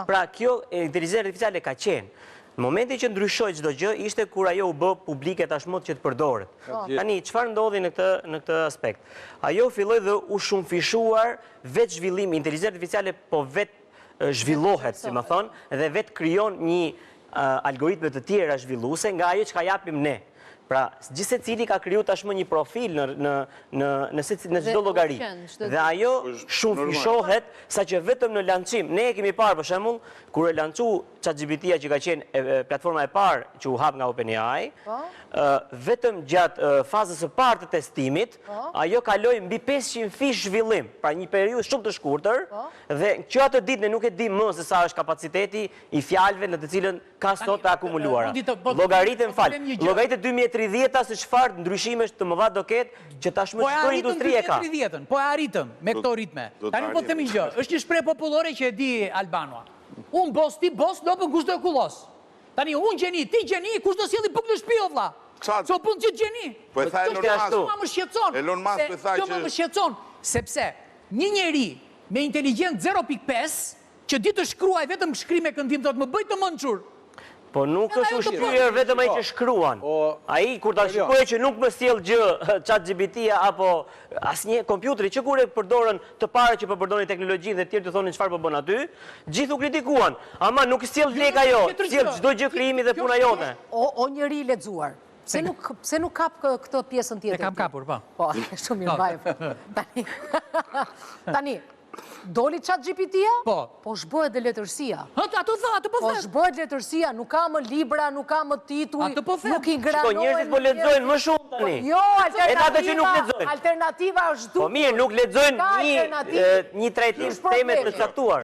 Pra, kjo inteligencia artificiale ka qenë. Në momentin që ndryshoi çdo gjë, ishte kur ajo u bë publike tashmë që të përdoret. Tani, çfarë ndodhi në këtë aspekt? Ajo filloi dhe u shumëfishuar vetë zhvillimi, inteligencia artificiale po vetë zhvillohet, si më thonë, dhe vetë krijon një algoritme të tjera zhvilluese nga ajo çka japim ne. Pra, gjithse cili ka kriju tashmë një profil në çdo llogari. Dhe ajo shumëfishohet sa që vetëm në lançim, ne e kemi parë për shembull, kur e lançu ChatGPT-ja që ka qenë platforma e parë që u hap nga OpenAI, vetëm gjatë fazës së parë të testimit, ajo kaloi mbi 500 fish zhvillim, pra një periudhë shumë të shkurtër, dhe që atë ditë ne nuk e di më se sa është kapaciteti i fjalëve në të cilën ka sot të akumuluara. Llogaritën 2030-a se çfarë ndryshimesh të mëdha do ketë që tashmë çdo industri e ka. Po e arritëm me këto ritme. Tani po themi gjë, është një shprehje popullore që e di Albanoa. Un bos, ti bos, lopën kush do e kullos. Tani un gjeni, ti gjeni, kush do sjelli bukë në shtëpi o vlla. So punë që gjeni. Po e tha Elon Musk që më shqetëson, sepse një njeri me inteligjencë 0.5 që di të shkruaj vetëm shkrime këndim do të më bëj të mençur. Po nuk është ushqyer vetëm ai që shkruan. Ai kur ta shikojë që nuk më sjell gjë ChatGPT-ja apo asnjë kompjuteri që kur e përdorën të parë që po përdorin teknologjinë dhe të tjerë të thonin çfarë po bën aty, gjithu kritikuan. Ama nuk sjell lek ajo, sjell çdo gjë krijimi dhe puna jote. O njeri i lexuar. Pse nuk kap këtë pjesën tjetër? E kam kapur, po. Po, shumë mirë mbaj. Tani, doli ChatGPT-ja? Po. Po shbohet dhe letërsia. Ato po Po shbohet letërsia, nuk ka më libra, nuk ka më tituj, nuk i Shiko, njerëzit po lexojnë më shumë tani. Jo, alternativa alternativa është duhur. Po mirë, nuk lexojnë një trajtim teme të caktuar.